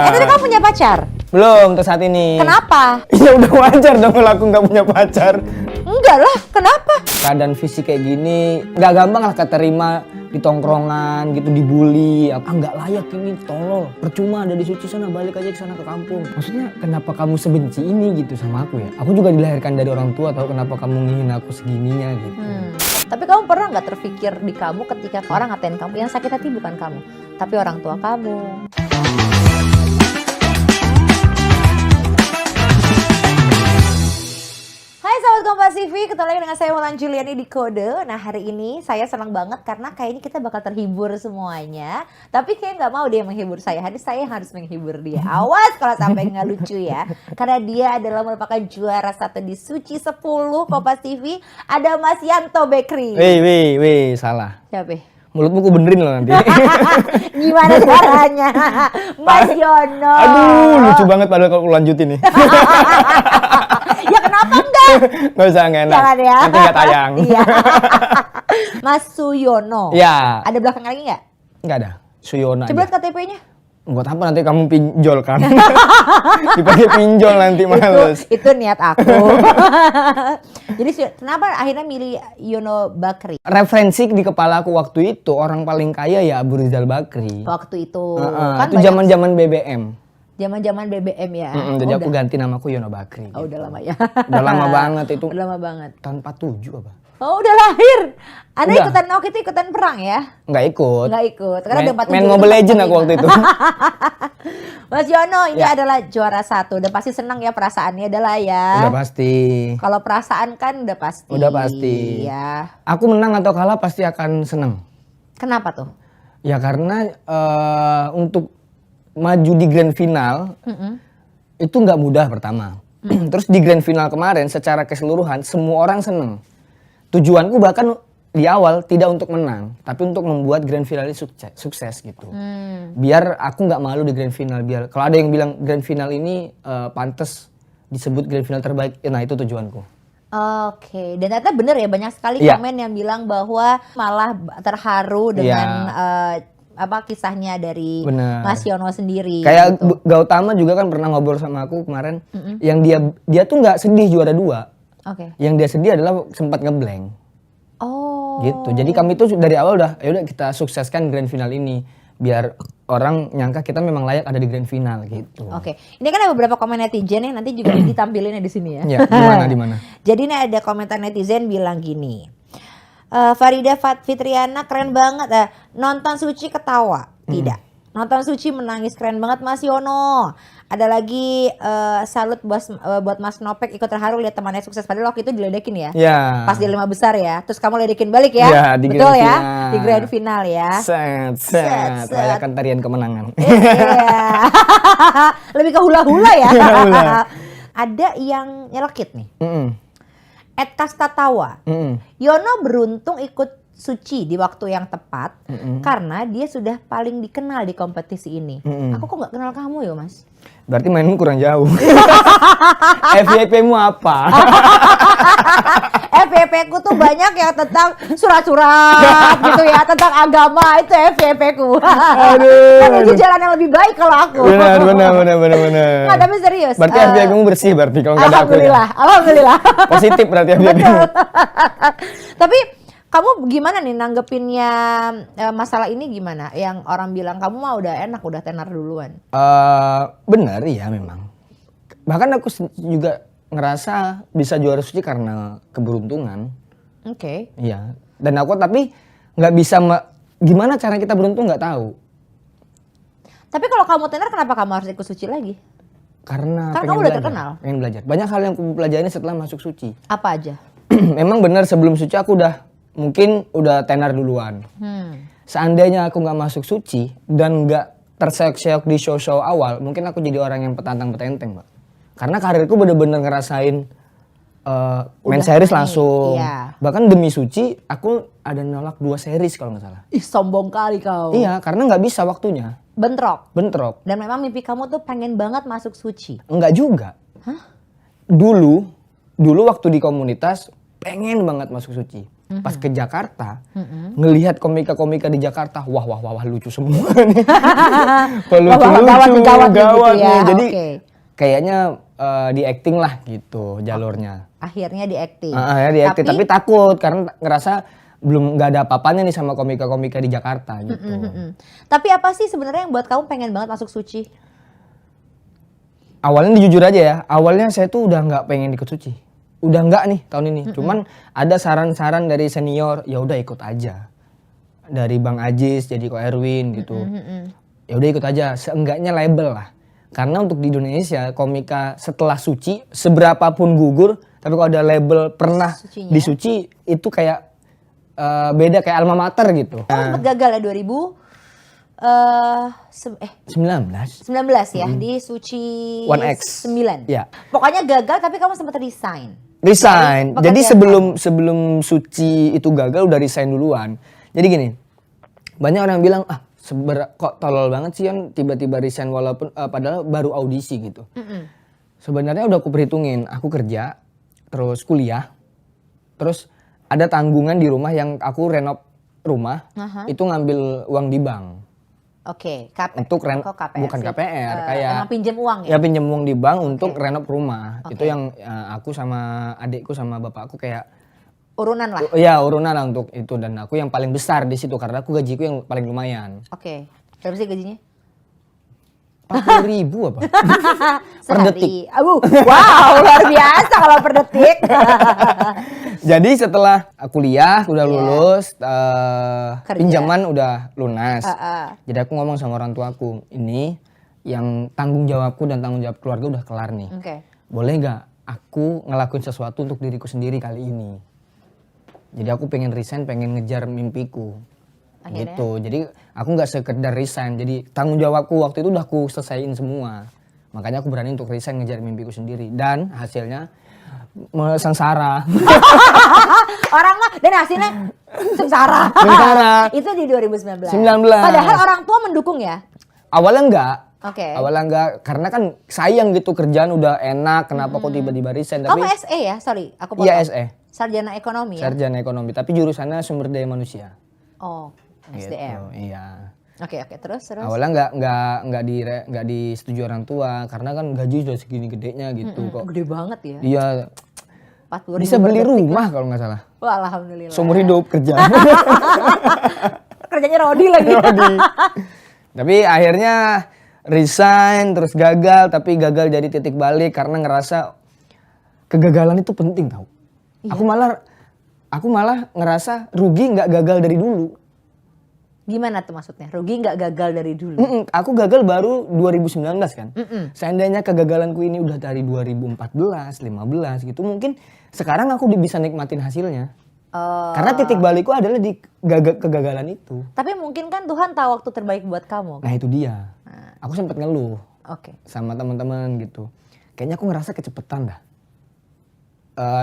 Tapi kamu punya pacar? Belum untuk saat ini. Kenapa? Ya udah wajar dong kalau aku nggak punya pacar. Enggak lah, kenapa? Keadaan fisik kayak gini nggak gampang lah keterima di tongkrongan gitu, dibully. Nggak layak ini, tolol. Percuma ada di Suci, sana balik aja ke sana ke kampung. Maksudnya kenapa kamu sebenci ini gitu sama aku ya? Aku juga dilahirkan dari orang tua, tahu kenapa kamu ngehina aku segininya gitu. Tapi kamu pernah nggak terpikir di kamu ketika orang ngatain kamu, yang sakit hati bukan kamu, tapi orang tua kamu? Hai Sobat Kompas TV, ketemu lagi dengan saya Wulan Juliani di Kode. Nah hari ini saya senang banget karena kayaknya kita bakal terhibur semuanya. Tapi kayak nggak mau dia menghibur saya, saya harus menghibur dia. Awas kalau sampai nggak lucu ya. Karena dia adalah merupakan juara 1 di Suci 10 Kompas TV. Ada Mas Yanto Bekri. Wih, salah. Siapa? Mulutmu ku benerin loh nanti. Gimana caranya? Mas Yono. Aduh, lucu banget padahal kalau aku lanjutin nih. Ya kenapa enggak? Nggak usah, nggak enak. Jangan ya. Nanti nggak tayang. Iya. Mas Suyono. Ya. Ada belakang lagi nggak? Nggak ada. Suyona Coba aja. KTP-nya. Buat apa nanti kamu pinjol kan? Dipakai pinjol nanti males. Itu niat aku. Jadi kenapa akhirnya milih Yono Bakri? Referensi di kepala aku waktu itu orang paling kaya ya Abu Rizal Bakri. Waktu itu Kan itu zaman-zaman BBM. Zaman-zaman BBM ya. Jadi aku ganti namaku Yono Bakri. Oh, udah lama ya. Udah lama banget itu. Udah lama banget. Tahun 47 apa? Oh, udah lahir. Anda Udah. ikutan waktu itu ikutan perang ya? Nggak ikut. Nggak ikut. Karena ada 47. Main Mobile Legends aku waktu itu. Mas Yono ini Ya. adalah juara 1. Udah pasti senang ya perasaannya adalah ya. Udah pasti. Kalau perasaan kan udah pasti. Udah pasti. Ya. Aku menang atau kalah pasti akan seneng. Kenapa tuh? Ya karena untuk maju di grand final itu nggak mudah pertama. Terus di grand final kemarin secara keseluruhan semua orang seneng. Tujuanku bahkan di awal tidak untuk menang, tapi untuk membuat grand final ini sukses gitu. Biar aku nggak malu di grand final. Biar kalau ada yang bilang grand final ini pantas disebut grand final terbaik, nah itu tujuanku. Oke, dan ternyata bener ya banyak sekali Iya. komen yang bilang bahwa malah terharu dengan kisahnya dari Bener. Mas Yono sendiri. Kayak gitu. Gautama juga kan pernah ngobrol sama aku kemarin, yang dia tuh nggak sedih juara 2. Oke. Yang dia sedih adalah sempat ngeblank. Oh. Gitu. Jadi kami tuh dari awal udah kita sukseskan grand final ini biar orang nyangka kita memang layak ada di grand final gitu. Oke, ini kan ada beberapa komen netizen yang nanti juga ditampilinnya di sini ya. Ya, di mana? Jadi ini ada komentar netizen bilang gini. Farida Fitriana keren banget. Nonton Suci ketawa. Tidak. Nonton Suci menangis, keren banget Mas Yono. Ada lagi salut buat Mas Nopek, ikut terharu lihat temannya sukses. Padahal waktu itu diledekin ya. Ya. Pas di 5 besar ya. Terus kamu ledekin balik ya. Ya, di betul grand ya. final. Di grand final ya. Set. Rayakan tarian kemenangan. Iya. Lebih ke hula-hula ya. Hula-hula. Ada yang nyelekit nih. Ed Kastatawa. Mm-mm. Yono beruntung ikut Suci di waktu yang tepat karena dia sudah paling dikenal di kompetisi ini. Aku kok nggak kenal kamu ya Mas? Berarti mainmu kurang jauh. FYP-mu apa? FYP ku tuh banyak yang tentang surat-surat gitu ya, tentang agama, itu FYP ku. Aduh. Menuju jalan yang lebih baik kalau aku. Benar. Nggak, tapi serius. Berarti FYP-mu bersih berarti kalau nggak ada aku. Alhamdulillah. Positif berarti FYP-mu. Betul. Tapi kamu gimana nih nanggepinnya masalah ini gimana? Yang orang bilang kamu mah udah enak, udah tenar duluan. Benar ya memang. Bahkan aku juga ngerasa bisa juara Suci karena keberuntungan. Oke. Iya. Dan aku tapi nggak bisa gimana cara kita beruntung nggak tahu. Tapi kalau kamu tenar, kenapa kamu harus ikut Suci lagi? Karena Kan pengen kamu udah belajar, terkenal. pengen belajar. Banyak hal yang aku pelajari setelah masuk Suci. Apa aja? Memang benar sebelum Suci aku mungkin udah tenar duluan. Seandainya aku nggak masuk Suci dan nggak terseok-seok di show-show awal, mungkin aku jadi orang yang petantang-petenteng, Mbak. Karena karirku bener-bener ngerasain main series langsung. Iya. Bahkan demi Suci, aku ada nolak 2 series kalau nggak salah. Ih, sombong kali kau. Iya, karena nggak bisa waktunya. Bentrok. Bentrok. Dan memang mimpi kamu tuh pengen banget masuk Suci. Enggak juga. Dulu waktu di komunitas pengen banget masuk Suci. Pas ke Jakarta, ngelihat komika-komika di Jakarta, wah lucu semua nih. Gawat gitu ya. nih. Jadi Oke. kayaknya di acting lah gitu jalurnya. Akhirnya di acting. Ya di acting, tapi takut karena ngerasa belum nggak ada apa-apanya nih sama komika-komika di Jakarta gitu. Tapi apa sih sebenarnya yang buat kamu pengen banget masuk Suci? Awalnya jujur aja ya, awalnya saya tuh udah nggak pengen ikut Suci. Udah nggak nih tahun ini. Cuman ada saran-saran dari senior, ya udah ikut aja. Dari Bang Ajis jadi Ko Erwin gitu. Ya udah ikut aja, seenggaknya label lah. Karena untuk di Indonesia komika setelah Suci seberapapun gugur, tapi kalau ada label pernah Sucinya. di Suci itu kayak beda kayak alma mater gitu. Kamu sempat gagal ya 19. 19 ya di Suci 1X. 9. Ya. Pokoknya gagal tapi kamu sempat resign. Resign. Dari Jadi pekerjaan sebelum Suci itu gagal udah resign duluan. Jadi gini, banyak orang bilang kok tolol banget sih Yon tiba-tiba resign walaupun padahal baru audisi gitu. Sebenarnya udah aku perhitungin, aku kerja, terus kuliah, terus ada tanggungan di rumah yang aku renov rumah, itu ngambil uang di bank. Oke, Untuk kok KPR bukan sih? KPR, kayak emang pinjam uang ya? ya pinjam uang di bank untuk renov rumah. Itu yang aku sama adikku sama bapakku kayak Urunan lah. ya urunan lah untuk itu, dan aku yang paling besar di situ karena aku gajiku yang paling lumayan. Oke. Berapa sih gajinya? 40.000 apa? Per detik. Wow, luar biasa kalau per detik. Jadi setelah kuliah udah lulus, Kerja. pinjaman udah lunas. Jadi aku ngomong sama orang tuaku, ini yang tanggung jawabku dan tanggung jawab keluarga udah kelar nih. Oke. Boleh gak aku ngelakuin sesuatu untuk diriku sendiri kali ini? Jadi aku pengen resign, pengen ngejar mimpiku. Akhirnya? Gitu. Jadi aku nggak sekedar resign. Jadi tanggung jawabku waktu itu udah aku selesaiin semua. Makanya aku berani untuk resign ngejar mimpiku sendiri. Dan hasilnya sengsara. Orang mah dan hasilnya sengsara. Sengsara. Itu di 2019. 19. Padahal orang tua mendukung ya? Awalnya enggak. Oke. Awalnya enggak. Karena kan sayang gitu, kerjaan udah enak. Kenapa kok tiba-tiba resign. Tapi Kamu SE ya? Sorry, aku potong. iya SE. Sarjana ekonomi ya? Sarjana ekonomi. Tapi jurusannya sumber daya manusia. Oh, Gitu, SDM. iya. Oke, terus. Awalnya nggak disetujui orang tua karena kan gaji sudah segini gedenya gitu kok. Gede banget ya. Iya, 40.000 bisa beli per detik. rumah kalau nggak salah. Wah, alhamdulillah. Seumur hidup kerja. Kerjanya Rodi lagi. Rodi. Tapi akhirnya resign terus gagal, tapi gagal jadi titik balik karena ngerasa kegagalan itu penting tau. Iya. Aku malah ngerasa rugi nggak gagal dari dulu. Gimana tuh maksudnya? Rugi nggak gagal dari dulu? Aku gagal baru 2019 kan. Seandainya kegagalanku ini udah dari 2014, 15 gitu, mungkin sekarang aku bisa nikmatin hasilnya. Karena titik balikku adalah di kegagalan itu. Tapi mungkin kan Tuhan tahu waktu terbaik buat kamu. Nah itu dia. Aku sempat ngeluh Oke. sama teman-teman gitu. Kayaknya aku ngerasa kecepatan dah.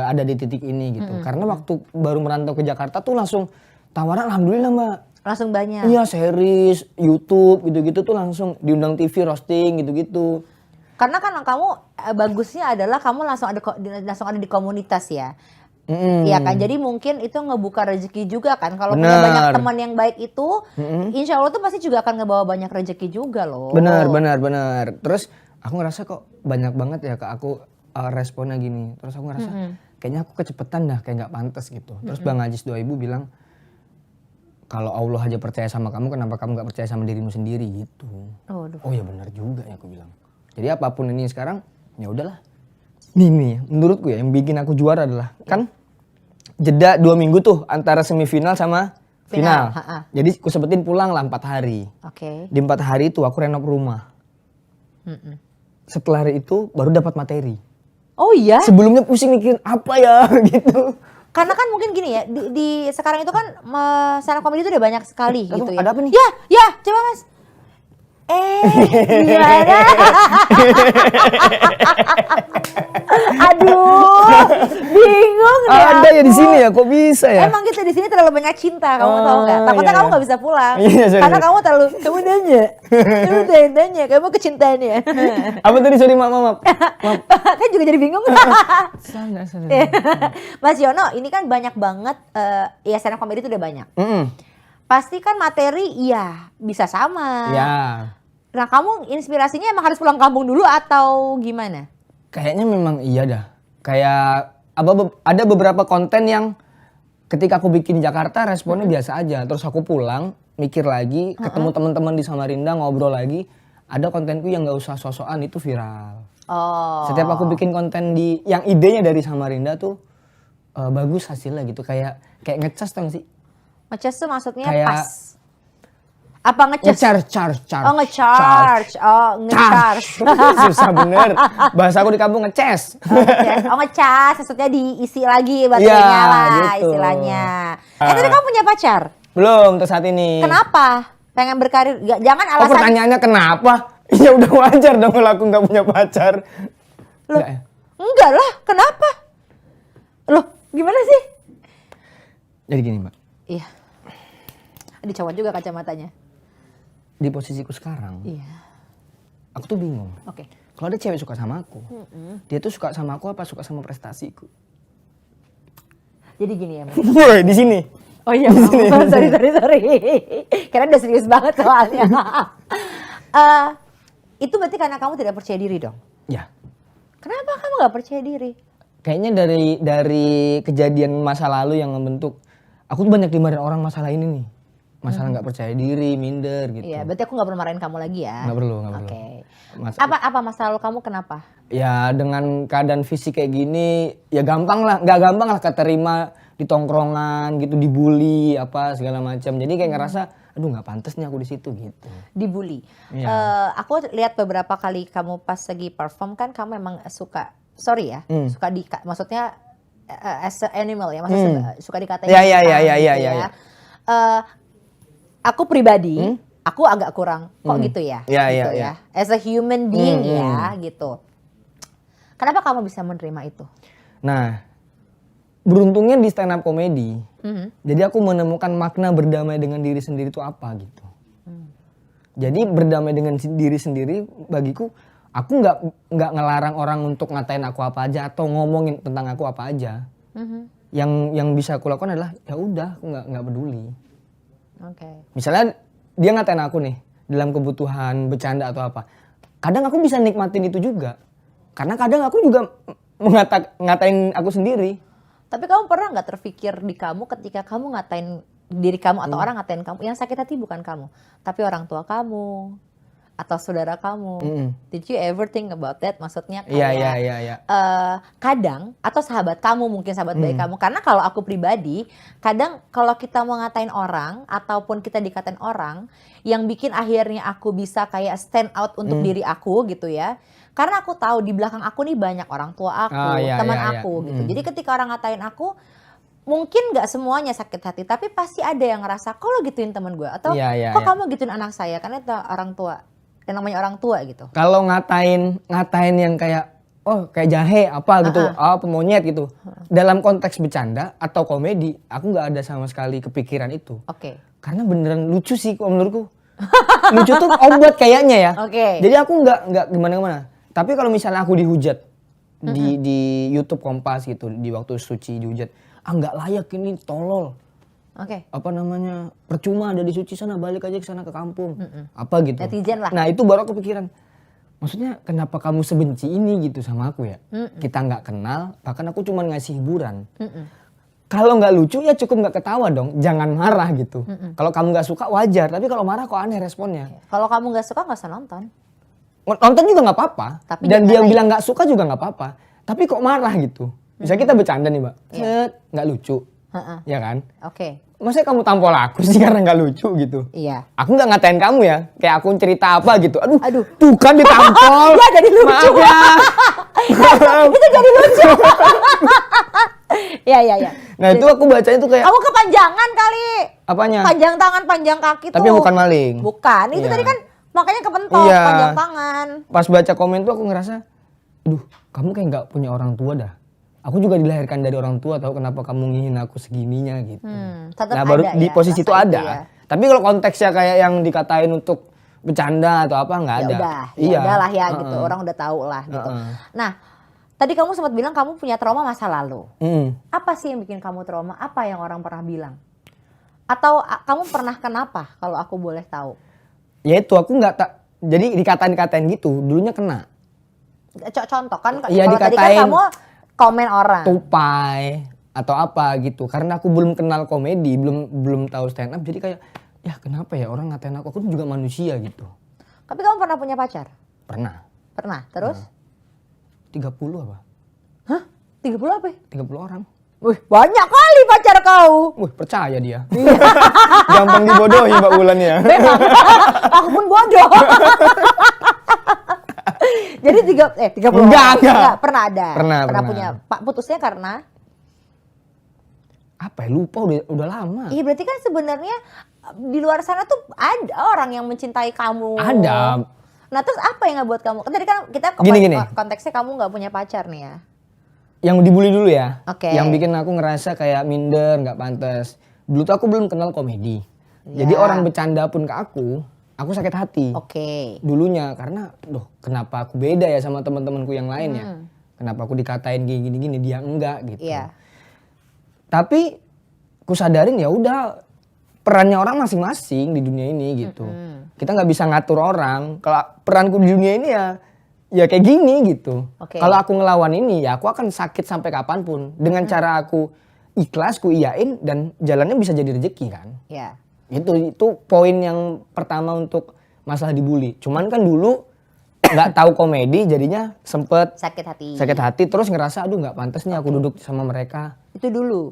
Ada di titik ini gitu. Karena waktu baru merantau ke Jakarta tuh langsung tawaran alhamdulillah Mbak. Langsung banyak. Iya series, YouTube gitu-gitu tuh langsung diundang TV, roasting gitu-gitu. Karena kan kamu bagusnya adalah kamu langsung ada di komunitas ya. Iya kan, jadi mungkin itu ngebuka rezeki juga kan. Kalau punya banyak teman yang baik itu, insya Allah tuh pasti juga akan ngebawa banyak rezeki juga loh. Benar. Terus aku ngerasa kok banyak banget ya Kak aku responnya gini. Terus aku ngerasa kayaknya aku kecepatan dah, kayak nggak pantas gitu. Terus Bang Ajis Doa Ibu bilang, kalau Allah aja percaya sama kamu, kenapa kamu nggak percaya sama dirimu sendiri gitu. Oh ya benar juga ya aku bilang. Jadi apapun ini sekarang, ya udahlah. Nih menurutku ya yang bikin aku juara adalah kan jeda 2 minggu tuh antara semifinal sama final. Jadi aku sempetin pulang lah 4 hari. Oke. Di 4 hari itu aku renov rumah. Setelah hari itu baru dapat materi. Oh iya? Sebelumnya pusing mikirin apa ya gitu. Karena kan mungkin gini ya, di sekarang itu kan stand up comedy itu udah banyak sekali gitu ya. Ada apa nih? Ya, coba Mas. Gimana? Aduh, bingung deh Ada ya di aku. sini ya, kok bisa ya? Emang kita di sini terlalu banyak cinta, kamu tahu nggak? Oh, Takutnya iya, kamu iya. nggak bisa pulang, Iya, sorry. karena kamu kamu nanya, kamu kecintaannya. Apa tadi, sorry, maaf. Kan juga jadi bingung. Salah. Mas Yono, ini kan banyak banget, ya stand up comedy itu udah banyak. Mm-mm. Pasti kan materi, iya bisa sama. Ya, Nah kamu inspirasinya emang harus pulang kampung dulu atau gimana? kayaknya memang iya dah. Kayak ada beberapa konten yang ketika aku bikin di Jakarta responnya biasa aja. Terus aku pulang, mikir lagi, ketemu teman-teman di Samarinda, ngobrol lagi. Ada kontenku yang nggak usah sosokan itu viral. Oh. Setiap aku bikin konten yang idenya dari Samarinda tuh bagus hasilnya gitu. Kayak ngecas tau gak sih? Ngecas tuh maksudnya Kayak- pas. Apa ngecas? Charge. Oh ngecharge. Oh ngecharge. Susah bener. Bahasa aku di kampung ngeces. Oh ngecas, maksudnya diisi lagi baterainya Iya, lah gitu. istilahnya. Tapi kamu punya pacar? Belum untuk saat ini. Kenapa? Pengen berkarir? Jangan Oh, alasan. pertanyaannya kenapa? Ya udah wajar dong kalau aku nggak punya pacar. Loh, Nggak ya? enggak lah, kenapa? Loh, gimana sih? Jadi gini, Mbak. Iya. Dicopot juga kacamatanya. Di posisiku sekarang, Iya. aku tuh bingung. Oke. Kalau ada cewek suka sama aku, dia tuh suka sama aku apa suka sama prestasiku? Jadi gini ya, Mas. Woi, di sini. Oh iya, maaf. sorry. Karena udah serius banget soalnya. Itu berarti karena kamu tidak percaya diri dong? Ya. Kenapa kamu gak percaya diri? Kayaknya dari kejadian masa lalu yang membentuk, aku tuh banyak dimarahin orang masalah ini nih. Masalah nggak percaya diri, minder gitu. Iya, berarti aku gak perlu marahin kamu lagi ya? Nggak perlu. Oke. Mas- Apa masalah lalu kamu kenapa? Ya dengan keadaan fisik kayak gini, ya gampang lah, nggak gampang lah keterima di tongkrongan gitu, dibully apa segala macam. Jadi kayak ngerasa, aduh nggak pantas nih aku di situ gitu. Dibully. Iya. Aku lihat beberapa kali kamu pas lagi perform kan kamu memang suka, sorry ya, suka maksudnya as a animal ya, maksudnya suka dikatain. Iya, binatang iya, gitu iya. Aku pribadi, aku agak kurang kok gitu ya, Iya, gitu iya, ya. As a human being ya, gitu. Kenapa kamu bisa menerima itu? Nah, beruntungnya di stand up comedy, jadi aku menemukan makna berdamai dengan diri sendiri itu apa gitu. Jadi berdamai dengan diri sendiri bagiku, aku nggak ngelarang orang untuk ngatain aku apa aja atau ngomongin tentang aku apa aja. Yang bisa aku lakukan adalah ya udah, aku nggak peduli. Oke. Misalnya dia ngatain aku nih dalam kebutuhan bercanda atau apa. Kadang aku bisa nikmatin itu juga. Karena kadang aku juga ngatain aku sendiri. Tapi kamu pernah nggak terpikir di kamu ketika kamu ngatain diri kamu atau orang ngatain kamu, yang sakit hati bukan kamu, tapi orang tua kamu atau saudara kamu. Did you ever think about that? Maksudnya kayak Iya. kadang atau sahabat kamu, mungkin sahabat baik kamu. Karena kalau aku pribadi, kadang kalau kita mau ngatain orang ataupun kita dikatain orang, yang bikin akhirnya aku bisa kayak stand out untuk diri aku gitu ya. Karena aku tahu di belakang aku nih banyak orang tua aku, teman aku gitu. Jadi ketika orang ngatain aku, mungkin nggak semuanya sakit hati, tapi pasti ada yang ngerasa kok lo gituin teman gue atau kok kamu gituin anak saya, karena itu orang tua, yang namanya orang tua gitu. Kalau ngatain yang kayak kayak jahe apa gitu, pemonyet gitu. Dalam konteks bercanda atau komedi, aku nggak ada sama sekali kepikiran itu. Oke. Karena beneran lucu sih kalau menurutku. Lucu tuh obat kayaknya ya. Oke. Jadi aku nggak gimana-gimana. Tapi kalau misalnya aku dihujat di YouTube Kompas gitu, di waktu Suci dihujat, nggak layak ini, tolol. Oke. Apa namanya, percuma ada di Suci sana, balik aja ke sana ke kampung. Apa gitu. Netizen lah. Nah itu baru aku pikiran, maksudnya kenapa kamu sebenci ini gitu sama aku ya? Kita nggak kenal, bahkan aku cuma ngasih hiburan. Kalau nggak lucu ya cukup nggak ketawa dong, jangan marah gitu. Kalau kamu nggak suka wajar, tapi kalau marah kok aneh responnya. Kalau kamu nggak suka nggak usah nonton. Nonton juga nggak apa-apa, Tapi dan dia jangan bilang nggak suka juga nggak apa-apa. Tapi kok marah gitu? Misalnya kita bercanda nih Mbak, nggak lucu, ya kan? Oke. Masa kamu tampol aku sih karena nggak lucu gitu? Iya. Aku nggak ngatain kamu ya, kayak aku cerita apa gitu. Aduh. Tuh kan ditampol. Ya jadi lucu. Maaf ya. Itu jadi lucu. Iya. Nah itu aku bacanya tuh kayak Kamu kepanjangan kali. apanya? Panjang tangan, panjang kaki tuh. Tapi bukan maling. Bukan. Itu Iya. tadi kan makanya kepentok Iya. panjang tangan. Pas baca komen tuh aku ngerasa aduh kamu kayak nggak punya orang tua dah. Aku juga dilahirkan dari orang tua, tahu kenapa kamu ngingin aku segininya gitu. Tetap Nah baru ada di ya, posisi rasa itu ada. ya. Tapi kalau konteksnya kayak yang dikatain untuk bercanda atau apa nggak Ya ada. udah, ya Iya. udahlah ya gitu. Orang udah tahu lah gitu. Nah, tadi kamu sempat bilang kamu punya trauma masa lalu. Apa sih yang bikin kamu trauma? Apa yang orang pernah bilang? Atau kamu pernah kenapa kalau aku boleh tahu? Ya itu aku nggak tak. Jadi dikatain gitu. Dulunya kena. Contoh kan, Iya, kalau tadi kan dikatain kamu komen orang. tupai atau apa gitu. Karena aku belum kenal komedi, belum tahu stand up. Jadi kayak ya kenapa ya orang ngatain aku juga manusia gitu. Tapi kamu pernah punya pacar? Pernah. Pernah. Terus? 30 apa? Hah? 30 apa? 30 orang. Wih, banyak kali pacar kau. Wih, percaya dia. Gampang dibodohi Mbak Wulan ya. Memang. Aku pun bodoh. Jadi 30 Enggak. Pernah ada. Pernah. Punya. Pak putusnya karena Apa ya? Lupa udah lama. iya berarti kan sebenarnya di luar sana tuh ada orang yang mencintai kamu. Ada. Nah terus apa yang ngebuat kamu? Kan tadi kan kita Gini. konteksnya kamu nggak punya pacar nih ya. Yang dibully dulu ya. Oke. Yang bikin aku ngerasa kayak minder, nggak pantas. Dulu tuh aku belum kenal komedi. Ya. Jadi orang bercanda pun ke aku sakit hati. Oke. Dulunya karena, kenapa aku beda ya sama teman-temanku yang lain ya? Kenapa aku dikatain gini, dia enggak gitu. Iya. Tapi ku sadarin ya udah perannya orang masing-masing di dunia ini gitu. Kita nggak bisa ngatur orang. Kalau peranku di dunia ini ya kayak gini gitu. Oke. Kalau aku ngelawan ini ya aku akan sakit sampai kapanpun. Dengan cara aku ikhlas, ku iyain dan jalannya bisa jadi rezeki kan. Iya. Itu poin yang pertama untuk masalah dibully. Cuman kan dulu nggak tahu komedi jadinya sempet Sakit hati terus ngerasa aduh nggak pantas nih aku duduk sama mereka. Itu dulu.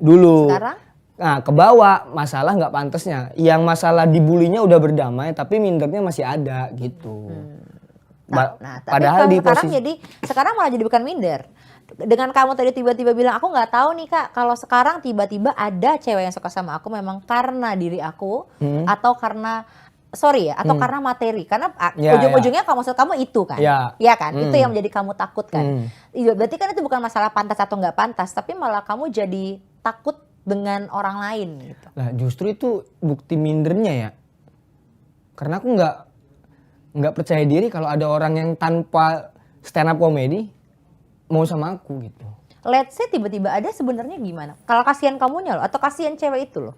Sekarang? Nah kebawa masalah nggak pantasnya. Yang masalah dibulinya udah berdamai tapi mindernya masih ada gitu. Tapi Padahal di sekarang posisi sekarang malah jadi bukan minder. Dengan kamu tadi tiba-tiba bilang aku nggak tahu nih kak, kalau sekarang tiba-tiba ada cewek yang suka sama aku memang karena diri aku atau karena atau karena materi, karena ujung-ujungnya kalau maksud kamu itu kan, ya kan, itu yang menjadi kamu takut kan. Berarti kan itu bukan masalah pantas atau nggak pantas, tapi malah kamu jadi takut dengan orang lain gitu. Nah justru itu bukti mindernya ya, karena aku nggak percaya diri kalau ada orang yang tanpa stand up komedi mau sama aku gitu. Let's say tiba-tiba ada, sebenarnya gimana? Kalau kasihan kamunya loh, atau kasihan cewek itu loh.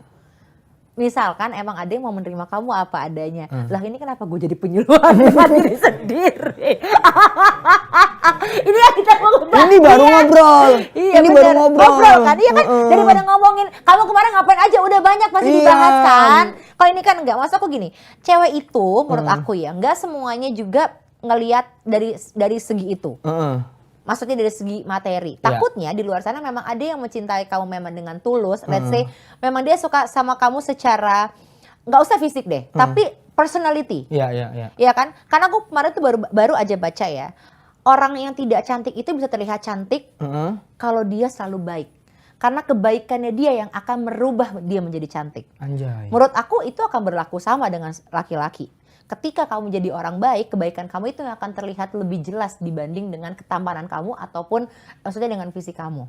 Misalkan emang ada yang mau menerima kamu apa adanya. Lah ini kenapa gue jadi penyuluhan diri sendiri? Ini yang kita mau bahas. Ini baru ngobrol. Iya, ini baru ngobrol kan? Iya kan? Daripada ngomongin kamu kemarin ngapain aja, udah banyak pasti dibahas kan. Kalau ini kan enggak, maksud aku gini, cewek itu menurut aku ya, enggak semuanya juga ngelihat dari segi itu. Maksudnya dari segi materi. Takutnya di luar sana memang ada yang mencintai kamu memang dengan tulus. Let's say memang dia suka sama kamu secara nggak usah fisik deh, tapi personality. Iya. Iya kan? Karena aku kemarin tuh baru aja baca ya. Orang yang tidak cantik itu bisa terlihat cantik kalau dia selalu baik. Karena kebaikannya dia yang akan merubah dia menjadi cantik. Anjay. Menurut aku itu akan berlaku sama dengan laki-laki. Ketika kamu jadi orang baik, kebaikan kamu itu akan terlihat lebih jelas dibanding dengan ketampanan kamu ataupun maksudnya dengan fisik kamu.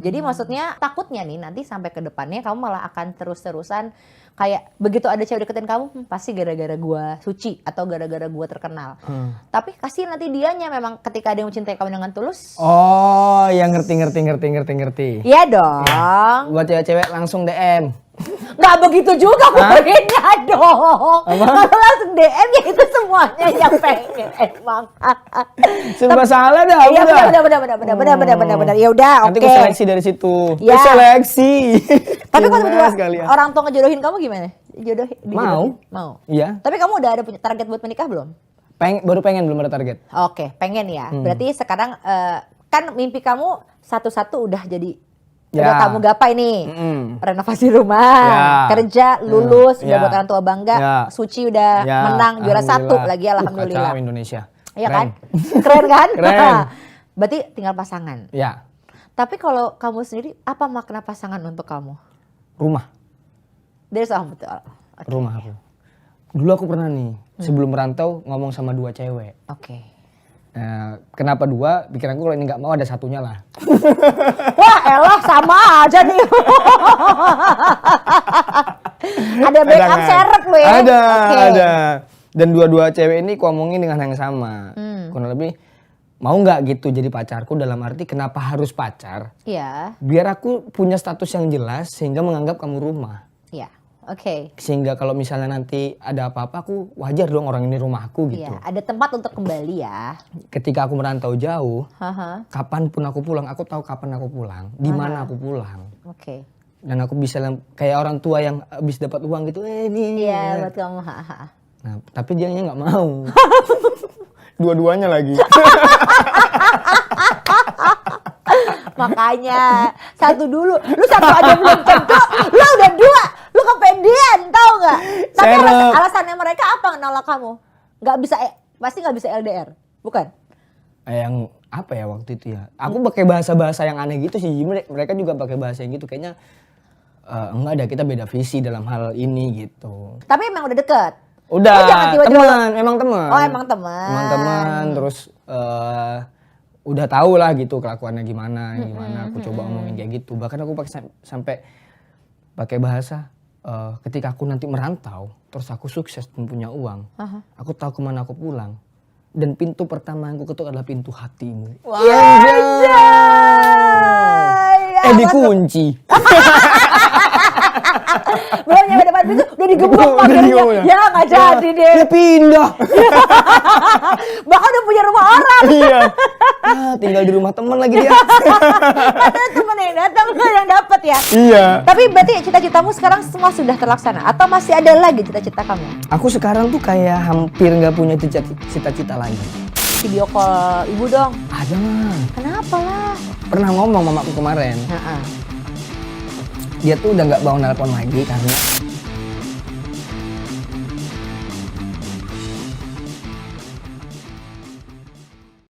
Jadi maksudnya takutnya nih nanti sampai ke depannya kamu malah akan terus-terusan kayak begitu ada cewek deketin kamu, pasti gara-gara gua suci atau gara-gara gua terkenal. Tapi kasih nanti dianya memang ketika dia mencintai kamu dengan tulus. Oh, yang ngerti. Iya dong. Buat cewek-cewek langsung DM. Nggak begitu juga poinnya dong. Kalau langsung DM ya itu semuanya yang pengen emang. Serba salah dah. Iya benar. Ya udah, oke. Nanti gue seleksi dari situ. Ya. Seleksi. Tapi kalau Timnas tiba-tiba kalian. orang tua ngejodohin kamu gimana? Dijodohin? Mau. Iya. Tapi kamu udah ada punya target buat menikah belum? Baru pengen, belum ada target. Oke, pengen ya. Berarti sekarang kan mimpi kamu satu-satu udah jadi. Udah kamu gapai nih, renovasi rumah, kerja, lulus, udah buat orang tua bangga, Suci udah menang juara 1 lagi, alhamdulillah. Kacau Indonesia. Iya kan? Keren kan? Keren. Berarti tinggal pasangan. Ya. Tapi kalau kamu sendiri, apa makna pasangan untuk kamu? Rumah. Betul. Okay. Rumah aku. Dulu aku pernah nih, sebelum merantau ngomong sama 2 cewek. Oke. Kenapa 2? Pikiranku kalau ini nggak mau ada satunya lah. Wah elah sama aja nih. Ada backup seret lu ya? Ada, Oke. ada. Dan dua-dua cewek ini ku omongin dengan yang sama. Kurang lebih mau nggak gitu jadi pacarku, dalam arti kenapa harus pacar? Iya, Biar aku punya status yang jelas sehingga menganggap kamu rumah. iya. Oke. Sehingga kalau misalnya nanti ada apa-apa aku wajar dong orang ini rumahku gitu. Iya, ada tempat untuk kembali ya. Ketika aku merantau jauh, Haha. kapanpun aku pulang, aku tahu kapan aku pulang, di mana aku pulang. Oke. Dan aku bisa kayak orang tua yang habis dapat uang gitu, ini. Iya, buat kamu. Haha. Nah, tapi dia nggak mau. Dua-duanya lagi. Makanya satu dulu, lu satu aja belum tentu, lu udah 2, lu kepedean tau nggak? Tapi Serep. alasannya mereka apa nolak kamu? Nggak bisa, pasti nggak bisa LDR, bukan? Yang apa ya waktu itu ya? Aku pakai bahasa-bahasa yang aneh gitu sih. Mereka juga pakai bahasa yang gitu. Kayaknya enggak ada, kita beda visi dalam hal ini gitu. Tapi emang udah deket. Udah, Oh, jangan tiba-tiba. teman, emang teman. Oh emang teman. Emang teman, terus udah tahu lah gitu kelakuannya gimana. Aku coba omongin kayak gitu. Bahkan aku sampai pakai bahasa ketika aku nanti merantau, terus aku sukses dan punya uang, aku tahu kemana aku pulang. Dan pintu pertama yang aku ketuk adalah pintu hatimu. Wah, Dikunci. belum nyampe depan pintu udah digebuk Udah pagernya. digebuk ya? Ya nggak jadi deh. Dia pindah. Bahkan udah punya rumah orang. Iya. Tinggal di rumah teman lagi dia. Katanya temen yang datang lu yang dapet ya. Iya. Tapi berarti cita-citamu sekarang semua sudah terlaksana atau masih ada lagi cita-cita kamu? Aku sekarang tuh kayak hampir nggak punya cita-cita lagi. Video call ibu dong. Ada mah. Kenapa lah? Pernah ngomong mamaku kemarin. Heeh. Dia tuh udah nggak mau nelpon lagi karena